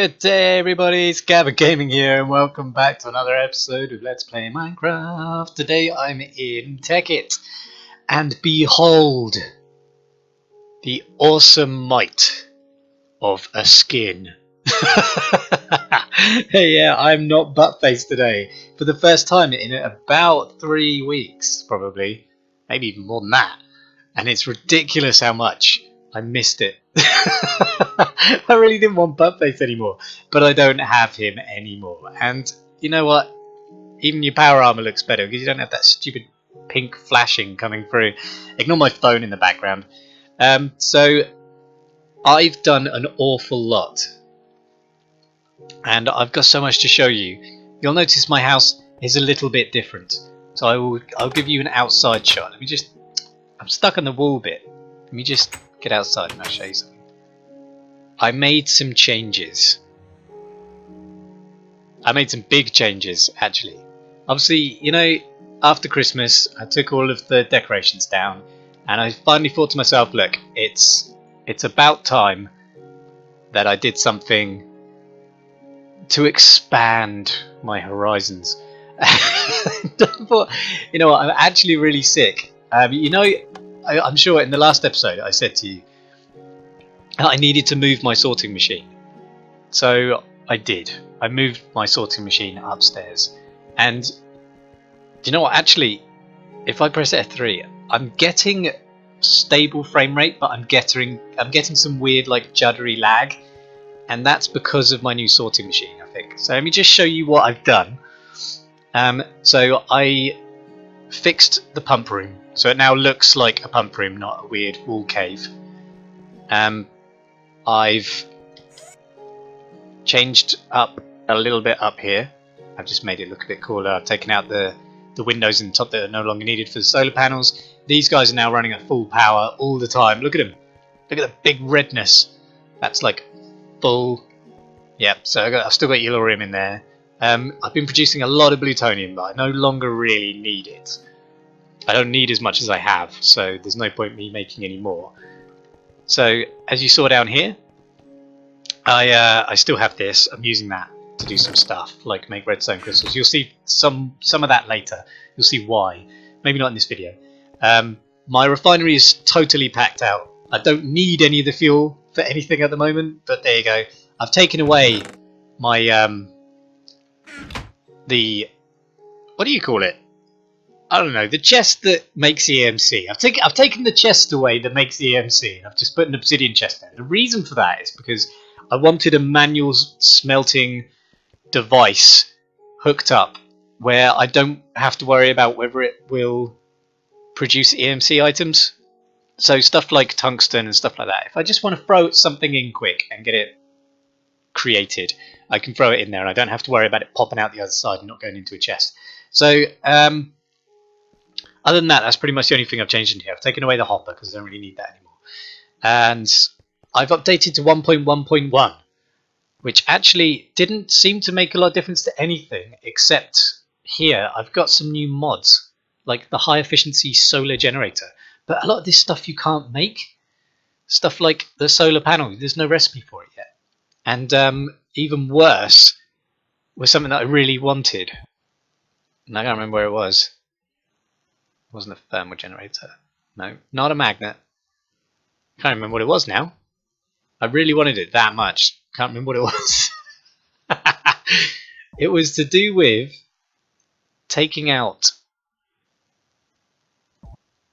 Good day everybody, Scabard Gaming here and welcome back to another episode of Let's Play Minecraft. Today I'm in Tekkit and behold the awesome might of a skin. Hey, yeah, I'm not butt-faced today for the first time in about 3 weeks probably, maybe even more than that, and it's ridiculous how much I missed it. I really didn't want Buttface anymore, but I don't have him anymore. And you know what? Even your power armor looks better because you don't have that stupid pink flashing coming through. Ignore my phone in the background. So I've done an awful lot, and I've got so much to show you. You'll notice my house is a little bit different. So I'll give you an outside shot. I'm stuck on the wall bit. Let me just get outside and I'll show you something. I made some changes. I made some big changes, actually. Obviously, you know, after Christmas, I took all of the decorations down, and I finally thought to myself, look, it's about time that I did something to expand my horizons. You know what, I'm actually really sick. You know, I'm sure in the last episode I said to you I needed to move my sorting machine. So I did. I moved my sorting machine upstairs. And do you know what? Actually, if I press F3, I'm getting stable frame rate, but I'm getting some weird like juddery lag. And that's because of my new sorting machine, I think. So let me just show you what I've done. So I fixed the pump room. So it now looks like a pump room, not a weird wall cave. I've changed up a little bit up here. I've just made it look a bit cooler. I've taken out the windows in the top that are no longer needed for the solar panels. These guys are now running at full power all the time. Look at them. Look at the big redness. That's like full. Yep, so I've still got Yellorium in there. I've been producing a lot of plutonium, but I no longer really need it. I don't need as much as I have, so there's no point me making any more. So as you saw down here, I still have this. I'm using that to do some stuff, like make redstone crystals. You'll see some of that later. You'll see why. Maybe not in this video. My refinery is totally packed out. I don't need any of the fuel for anything at the moment, but there you go. I've taken away my what do you call it? I don't know, the chest that makes EMC. I've taken the chest away that makes EMC, and I've just put an obsidian chest there. The reason for that is because I wanted a manual smelting device hooked up where I don't have to worry about whether it will produce EMC items. So stuff like tungsten and stuff like that. If I just want to throw something in quick and get it created, I can throw it in there and I don't have to worry about it popping out the other side and not going into a chest. So other than that, that's pretty much the only thing I've changed in here. I've taken away the hopper because I don't really need that anymore. And I've updated to 1.1.1, which actually didn't seem to make a lot of difference to anything, except here I've got some new mods, like the high efficiency solar generator. But a lot of this stuff you can't make. Stuff like the solar panel, there's no recipe for it yet. And even worse was something that I really wanted. And I can't remember where it was. It wasn't a thermal generator. No, not a magnet. Can't remember what it was now. I really wanted it that much. Can't remember what it was. It was to do with taking out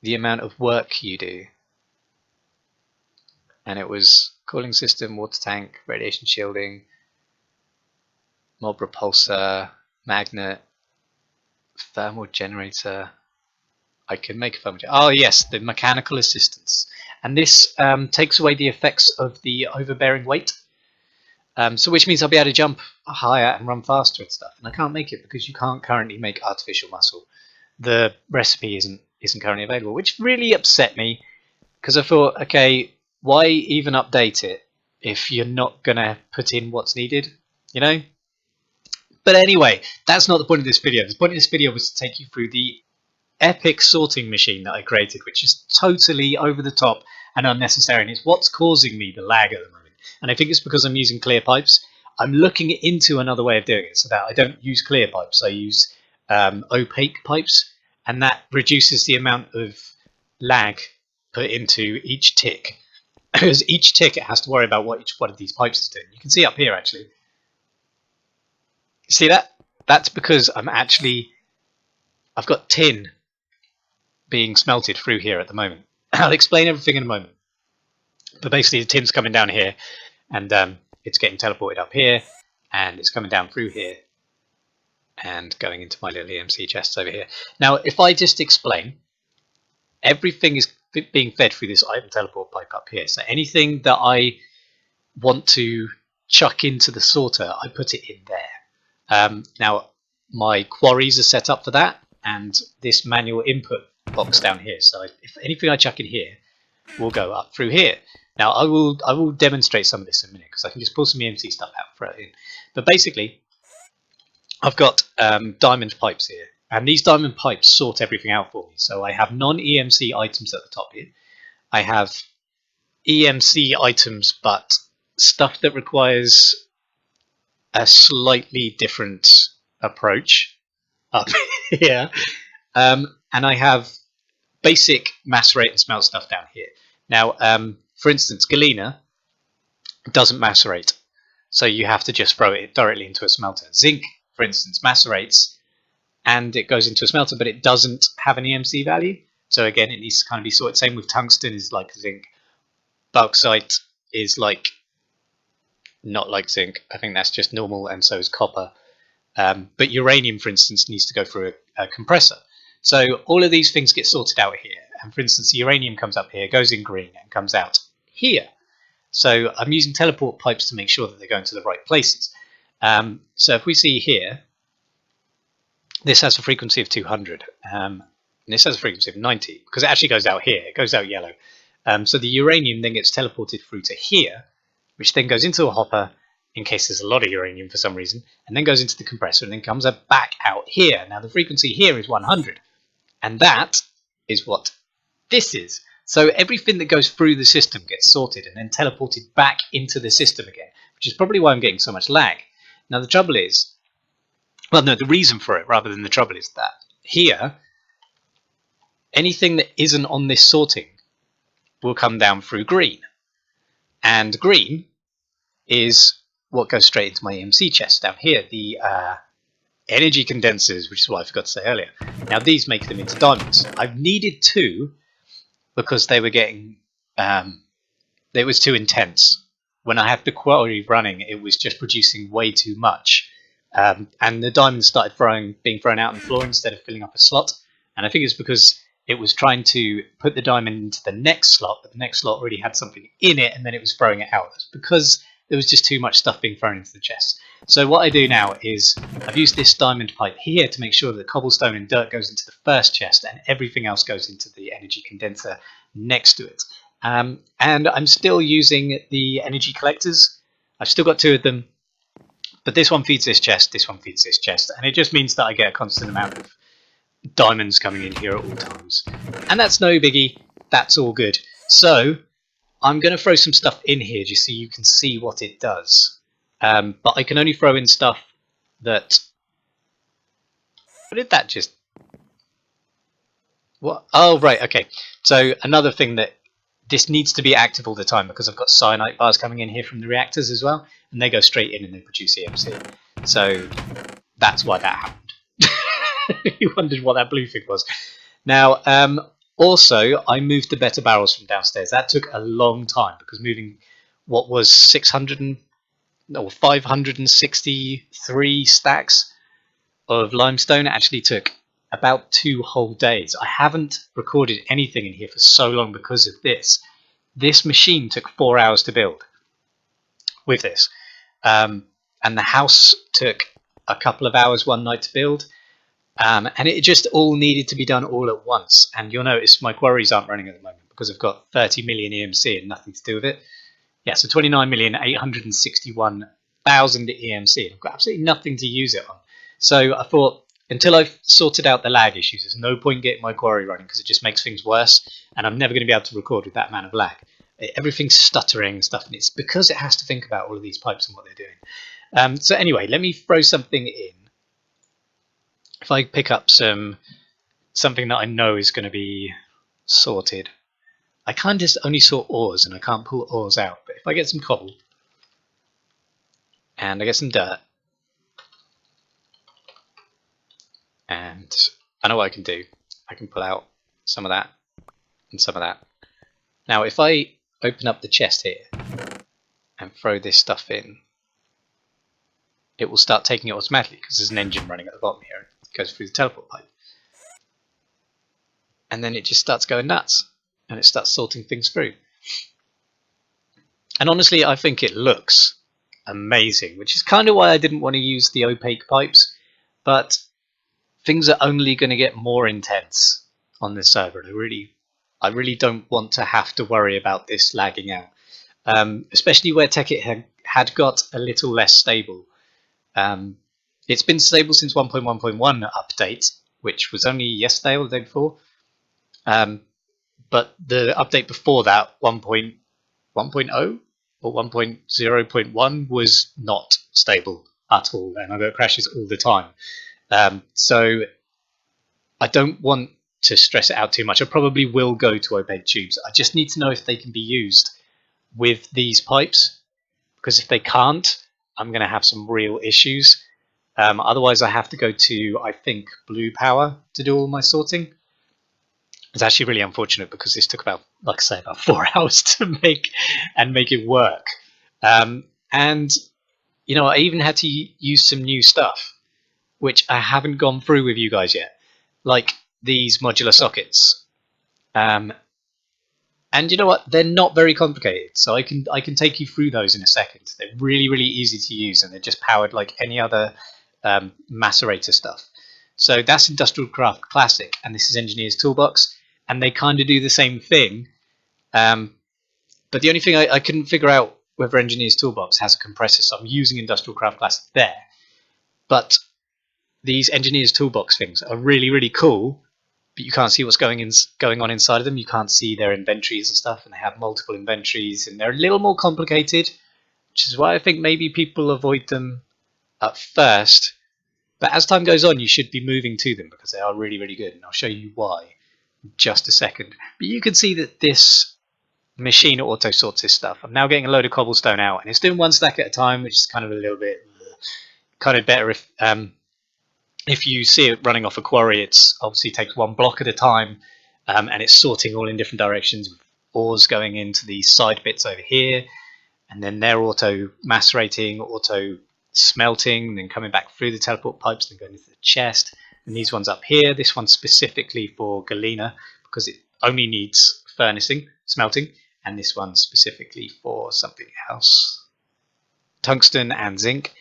the amount of work you do. And it was cooling system, water tank, radiation shielding, mob repulsor, magnet, thermal generator. I can make a thermal generator. Oh yes, the mechanical assistance. And this takes away the effects of the overbearing weight. So which means I'll be able to jump higher and run faster and stuff. And I can't make it because you can't currently make artificial muscle. The recipe isn't currently available, which really upset me because I thought, okay, why even update it if you're not gonna put in what's needed, you know? But anyway, that's not the point of this video. The point of this video was to take you through the epic sorting machine that I created, which is totally over the top and unnecessary, and it's what's causing me the lag at the moment. And I think it's because I'm using clear pipes. I'm looking into another way of doing it so that I don't use clear pipes. I use opaque pipes, and that reduces the amount of lag put into each tick. Because each tick it has to worry about what each one of these pipes is doing. You can see up here actually. See that? That's because I've got tin being smelted through here at the moment. I'll explain everything in a moment. But basically the tin's coming down here, and it's getting teleported up here, and it's coming down through here, and going into my little EMC chests over here. Now, if I just explain, everything is being fed through this item teleport pipe up here. So anything that I want to chuck into the sorter, I put it in there. Now, my quarries are set up for that, and this manual input box down here. So if anything I chuck in here will go up through here. Now, I will demonstrate some of this in a minute, because I can just pull some EMC stuff out and throw it in. But basically, I've got diamond pipes here, and these diamond pipes sort everything out for me. So I have non-EMC items at the top here. I have EMC items, but stuff that requires a slightly different approach up here. And I have basic macerate and smelt stuff down here. Now, for instance, galena doesn't macerate, so you have to just throw it directly into a smelter. Zinc, for instance, macerates and it goes into a smelter, but it doesn't have an EMC value. So again, it needs to kind of be sorted. Same with tungsten, is like zinc. Bauxite is like not like zinc. I think that's just normal, and so is copper. But uranium, for instance, needs to go through a compressor. So all of these things get sorted out here. And for instance, the uranium comes up here, goes in green, and comes out here. So I'm using teleport pipes to make sure that they're going to the right places. So if we see here, this has a frequency of 200. And this has a frequency of 90, because it actually goes out here. It goes out yellow. So the uranium then gets teleported through to here, which then goes into a hopper, in case there's a lot of uranium for some reason, and then goes into the compressor, and then comes back out here. Now the frequency here is 100, and that is what this is. So everything that goes through the system gets sorted and then teleported back into the system again, which is probably why I'm getting so much lag. Now the trouble is, well, no, the reason for it rather than the trouble is that here, anything that isn't on this sorting will come down through green, and green is what goes straight into my EMC chest down here, the energy condensers, which is what I forgot to say earlier. Now these make them into diamonds. I've needed two because they were getting, it was too intense. When I had the quarry running, it was just producing way too much. And the diamonds started being thrown out on the floor instead of filling up a slot. And I think it's because it was trying to put the diamond into the next slot, but the next slot already had something in it, and then it was throwing it out. That's because there was just too much stuff being thrown into the chest. So what I do now is I've used this diamond pipe here to make sure that cobblestone and dirt goes into the first chest, and everything else goes into the energy condenser next to it. And I'm still using the energy collectors. I've still got two of them, but this one feeds this chest, this one feeds this chest, and it just means that I get a constant amount of diamonds coming in here at all times. And that's no biggie, that's all good. So I'm going to throw some stuff in here just so you can see what it does. But I can only throw in stuff that... What did that just... What? Oh, right, okay. So another thing that this needs to be active all the time, because I've got cyanide bars coming in here from the reactors as well, and they go straight in and they produce EMC. So that's why that happened. You wondered what that blue thing was. Now, also, I moved the better barrels from downstairs. That took a long time, because moving what was 563 stacks of limestone actually took about 2 whole days. I haven't recorded anything in here for so long because of this. This machine took 4 hours to build with this. And the house took a couple of hours one night to build. And it just all needed to be done all at once. And you'll notice my quarries aren't running at the moment because I've got 30 million EMC and nothing to do with it. Yeah, so 29,861,000 EMC. I've got absolutely nothing to use it on. So I thought, until I've sorted out the lag issues, there's no point getting my quarry running because it just makes things worse. And I'm never going to be able to record with that amount of lag. Everything's stuttering and stuff. And it's because it has to think about all of these pipes and what they're doing. So anyway, let me throw something in. If I pick up something that I know is going to be sorted. I can't just only sort ores, and I can't pull ores out. But if I get some cobble, and I get some dirt, and I know what I can do. I can pull out some of that and some of that. Now, if I open up the chest here and throw this stuff in, it will start taking it automatically because there's an engine running at the bottom here. It goes through the teleport pipe. And then it just starts going nuts, and it starts sorting things through. And honestly, I think it looks amazing, which is kind of why I didn't want to use the opaque pipes, but things are only going to get more intense on this server. I really don't want to have to worry about this lagging out, especially where Tekkit had got a little less stable. It's been stable since 1.1.1 update, which was only yesterday or the day before. But the update before that, 1.1.0 or 1.0.1, was not stable at all, and I got crashes all the time. So I don't want to stress it out too much. I probably will go to opaque tubes. I just need to know if they can be used with these pipes, because if they can't, I'm going to have some real issues. Otherwise, I have to go to, I think, blue power to do all my sorting. It's actually really unfortunate because this took about, like I say, about 4 hours to make it work. And you know, I even had to use some new stuff, which I haven't gone through with you guys yet, like these modular sockets. And you know what? They're not very complicated, so I can take you through those in a second. They're really, really easy to use, and they're just powered like any other macerator stuff. So that's Industrial Craft Classic, and this is Engineer's Toolbox, and they kind of do the same thing. But the only thing I couldn't figure out whether Engineer's Toolbox has a compressor, so I'm using Industrial Craft Classic there. But these Engineer's Toolbox things are really, really cool, but you can't see what's going on inside of them. You can't see their inventories and stuff, and they have multiple inventories, and they're a little more complicated, which is why I think maybe people avoid them at first. But as time goes on, you should be moving to them because they are really, really good, and I'll show you why in just a second. But you can see that this machine auto sorts this stuff. I'm now getting a load of cobblestone out, and it's doing one stack at a time, which is kind of a little bit kind of better if you see it running off a quarry. It's obviously takes one block at a time, and it's sorting all in different directions with ores going into these side bits over here, and then they're auto macerating, auto smelting, and then coming back through the teleport pipes and going into the chest. And these ones up here, this one's specifically for galena because it only needs furnacing, smelting, and this one's specifically for something else, tungsten and zinc,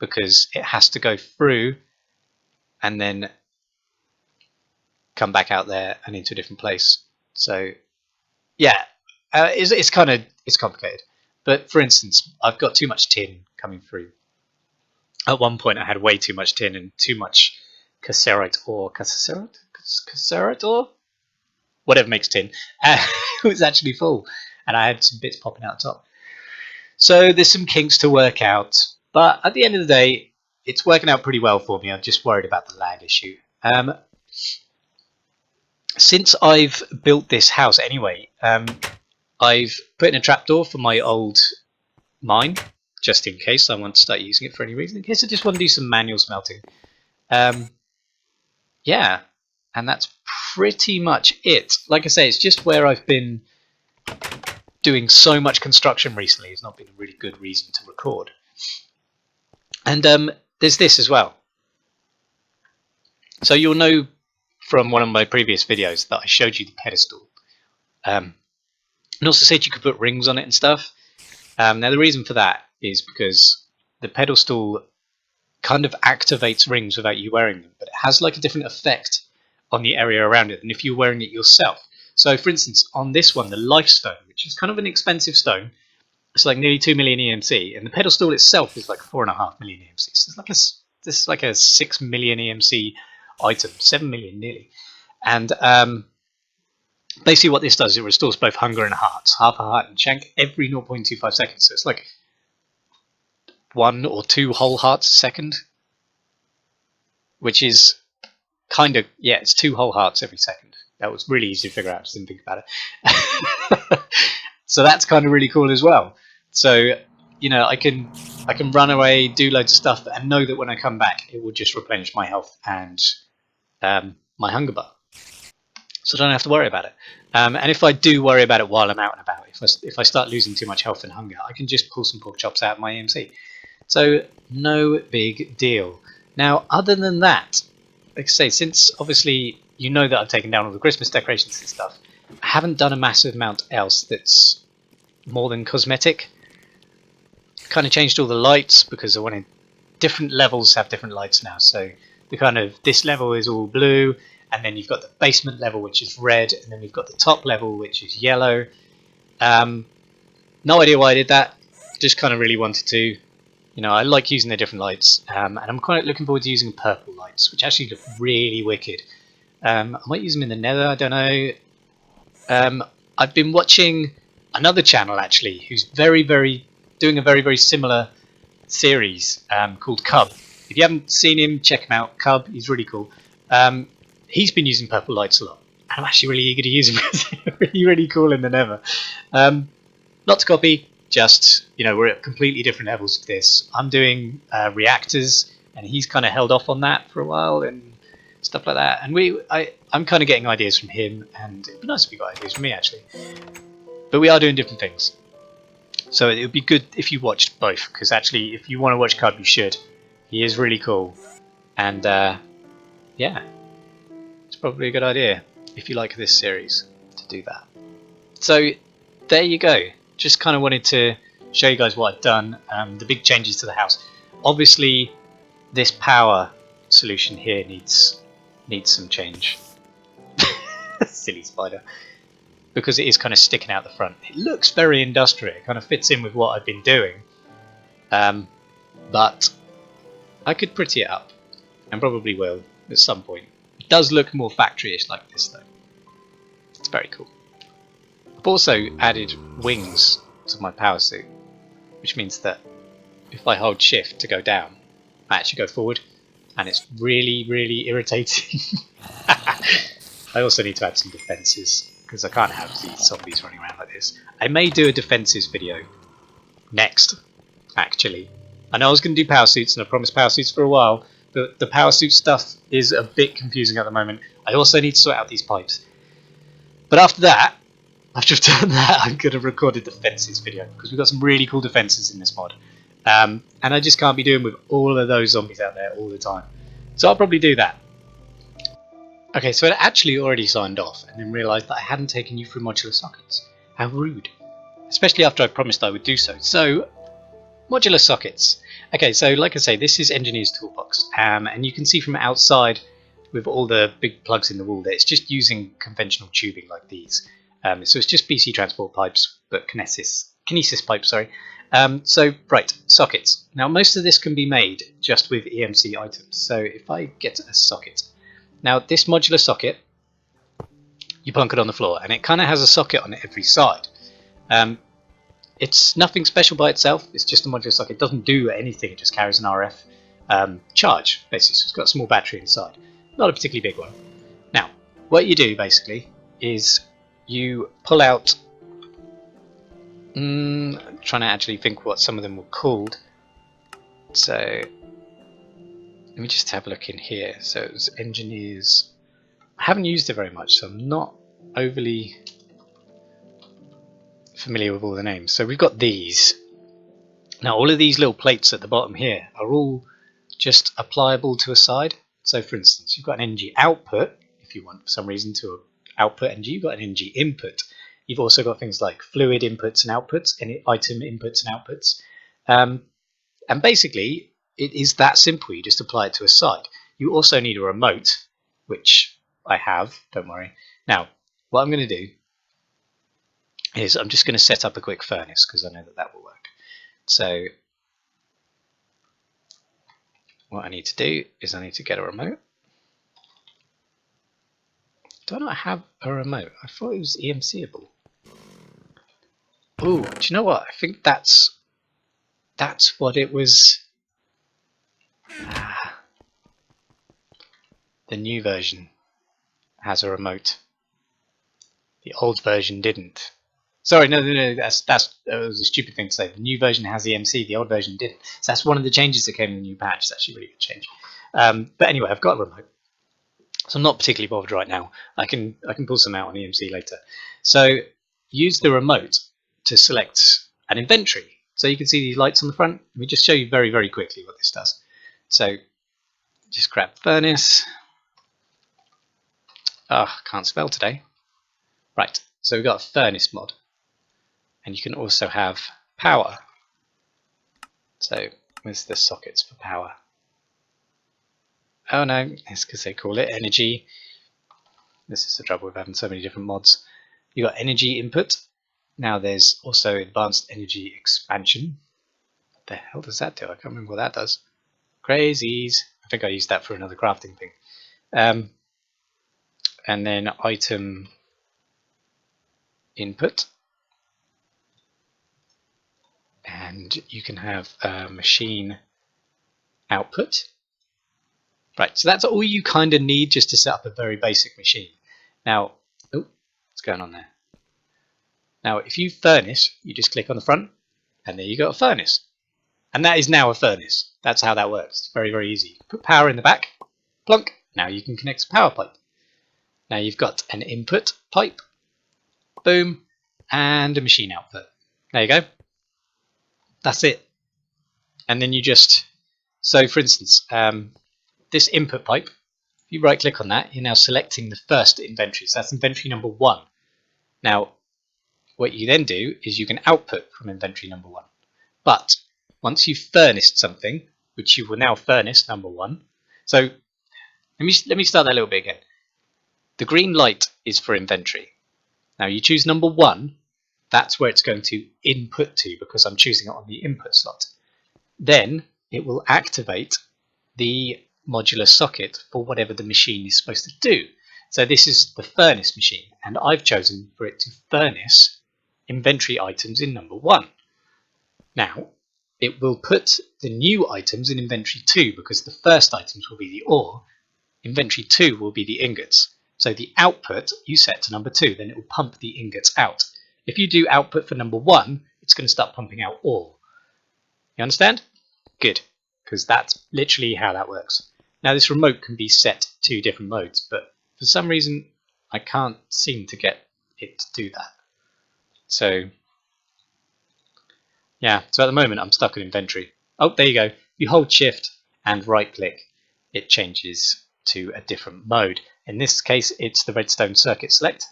because it has to go through and then come back out there and into a different place. So yeah, it's complicated. But for instance, I've got too much tin coming through. At one point I had way too much tin and too much cassiterite ore, whatever makes tin. It was actually full, and I had some bits popping out top. So there's some kinks to work out, but at the end of the day, it's working out pretty well for me. I'm just worried about the lag issue. Since I've built this house anyway, I've put in a trapdoor for my old mine, just in case I want to start using it for any reason, in case I just want to do some manual smelting. Yeah, and that's pretty much it. Like I say, it's just where I've been doing so much construction recently. It's not been a really good reason to record. And there's this as well. So you'll know from one of my previous videos that I showed you the pedestal. And also said you could put rings on it and stuff. Now the reason for that is because the pedestal kind of activates rings without you wearing them, but it has like a different effect on the area around it than if you're wearing it yourself. So for instance, on this one, the life stone, which is kind of an expensive stone, it's like nearly 2 million EMC, and the pedestal itself is like 4.5 million EMC. So this is like a 6 million EMC item, 7 million nearly. And basically what this does, it restores both hunger and hearts, half a heart and shank every 0.25 seconds. So it's like 1 or 2 whole hearts a second, which is kind of, yeah, it's 2 whole hearts every second. That was really easy to figure out, just didn't think about it. So that's kind of really cool as well. So, you know, I can run away, do loads of stuff, and know that when I come back, it will just replenish my health and my hunger bar. So I don't have to worry about it. And if I do worry about it while I'm out and about, if I start losing too much health and hunger, I can just pull some pork chops out of my EMC. So no big deal. Now, other than that, like I say, since obviously you know that I've taken down all the Christmas decorations and stuff, I haven't done a massive amount else that's more than cosmetic. Kind of changed all the lights because I wanted different levels have different lights now. So the kind of this level is all blue, and then you've got the basement level which is red, and then we've got the top level which is yellow. No idea why I did that. Just kind of really wanted to. You know, I like using the different lights, and I'm quite looking forward to using purple lights, which actually look really wicked. I might use them in the Nether. I don't know. I've been watching another channel actually, who's doing a very similar series called Cub. If you haven't seen him, check him out. Cub, he's really cool. He's been using purple lights a lot, and I'm actually really eager to use him because they're really cool in the Nether. Not to copy, just, you know, we're at completely different levels of this. I'm doing reactors, and he's kind of held off on that for a while and stuff like that. And I'm kind of getting ideas from him, and it'd be nice if you got ideas from me actually. But we are doing different things. So it would be good if you watched both, because actually, if you want to watch Cub, you should. He is really cool, and yeah, it's probably a good idea if you like this series to do that. So there you go. Just kind of wanted to show you guys what I've done. The big changes to the house. Obviously, this power solution here needs some change. Silly spider. Because it is kind of sticking out the front. It looks very industrial. It kind of fits in with what I've been doing. But I could pretty it up, and probably will at some point. It does look more factory-ish like this though. It's very cool. I've also added wings to my power suit, which means that if I hold shift to go down, I actually go forward, and it's really irritating. I also need to add some defences, because I can't have these zombies running around like this. I may do a defences video next, actually. I know I was going to do power suits, and I promised power suits for a while, but the power suit stuff is a bit confusing at the moment. I also need to sort out these pipes. But after that, after I've done that, I'm going to record a defences video, because we've got some really cool defences in this mod. And I just can't be doing with all of those zombies out there all the time. So I'll probably do that. Okay, so I actually already signed off, and then realised that I hadn't taken you through modular sockets. How rude. Especially after I promised I would do so. So, modular sockets. Okay, so like I say, this is Engineer's Toolbox, and you can see from outside with all the big plugs in the wall that it's just using conventional tubing like these. So it's just BC transport pipes, but kinesis pipes, sorry. So, right, sockets. Now, most of this can be made just with EMC items. So if I get a socket. Now, this modular socket, you plonk it on the floor, and it kind of has a socket on every side. It's nothing special by itself, it's just a modular socket. It doesn't do anything, it just carries an RF charge, basically. So it's got a small battery inside. Not a particularly big one. Now, what you do, basically, is you pull out... I'm trying to actually think what some of them were called. So... let me just have a look in here. So it was Engineers. I haven't used it very much, so I'm not overly familiar with all the names. So we've got these. Now all of these little plates at the bottom here are all just applicable to a side. So for instance, you've got an NG output, if you want for some reason to output NG, you've got an NG input. You've also got things like fluid inputs and outputs, and item inputs and outputs. And basically, it is that simple. You just apply it to a side. You also need a remote, which I have, don't worry. Now, what I'm going to do is I'm just going to set up a quick furnace, because I know that that will work. So what I need to do is I need to get a remote. Do I not have a remote? I thought it was EMCable. Ooh, do you know what? I think that's That's what it was. The new version has a remote. The old version didn't. Sorry, no. That was a stupid thing to say. The new version has EMC. The old version didn't. So that's one of the changes that came in the new patch. It's actually a really good change. But anyway, I've got a remote, so I'm not particularly bothered right now. I can pull some out on EMC later. So use the remote to select an inventory. So you can see these lights on the front. Let me just show you very, very quickly what this does. So just grab furnace. Can't spell today. Right, so we've got a furnace mod. And you can also have power. So where's the sockets for power? Oh no, it's because they call it energy. This is the trouble with having so many different mods. You've got energy input. Now there's also advanced energy expansion. What the hell does that do? I can't remember what that does. Crazies. I think I used that for another crafting thing. And then item input. And you can have machine output. Right, so that's all you kind of need just to set up a very basic machine. Now, what's going on there? Now, if you furnace, you just click on the front, and there you go, a furnace. And that is now a furnace. That's how that works. It's very, very easy. Put power in the back, plunk. Now you can connect a power pipe. Now you've got an input pipe, boom, and a machine output. There you go. That's it. And then you just, so for instance, this input pipe, if you right click on that, you're now selecting the first inventory. So that's inventory number 1. Now, what you then do is you can output from inventory number 1. But once you've furnaced something, which you will now furnace number 1. So let me start that a little bit again. The green light is for inventory. Now you choose number 1. That's where it's going to input to because I'm choosing it on the input slot. Then it will activate the modular socket for whatever the machine is supposed to do. So this is the furnace machine, and I've chosen for it to furnace inventory items in number 1. Now, it will put the new items in inventory 2 because the first items will be the ore, inventory 2 will be the ingots. So the output you set to number 2, then it will pump the ingots out. If you do output for number 1, it's going to start pumping out ore. You understand? Good, because that's literally how that works. Now this remote can be set to different modes, but for some reason I can't seem to get it to do that. So yeah, so at the moment I'm stuck in inventory. Oh, there you go. You hold shift and right click, it changes to a different mode. In this case it's the redstone circuit select,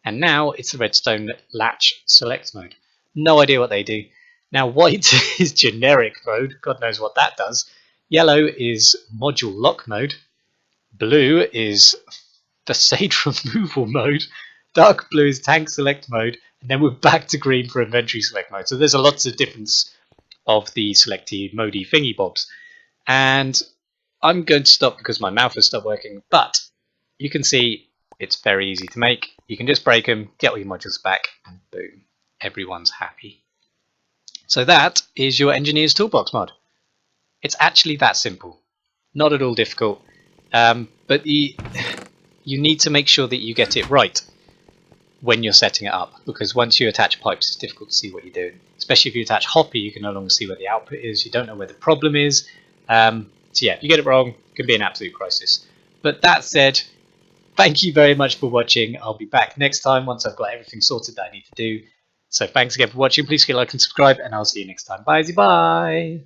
and now it's the redstone latch select mode. No idea what they do. Now white is generic mode, God knows what that does. Yellow is module lock mode. Blue is the sage removal mode. Dark blue is tank select mode. And then we're back to green for inventory select mode. So there's a lots of difference of the selecty modey thingy bobs. And I'm going to stop because my mouth has stopped working. But you can see it's very easy to make. You can just break them, get all your modules back, and boom, everyone's happy. So that is your Engineer's Toolbox mod. It's actually that simple, not at all difficult, but you need to make sure that you get it right when you're setting it up, because once you attach pipes it's difficult to see what you're doing. Especially if you attach hopper, you can no longer see where the output is, you don't know where the problem is. So yeah, if you get it wrong, it can be an absolute crisis. But that said, thank you very much for watching. I'll be back next time once I've got everything sorted that I need to do. So thanks again for watching, please hit like and subscribe, and I'll see you next time. Bye.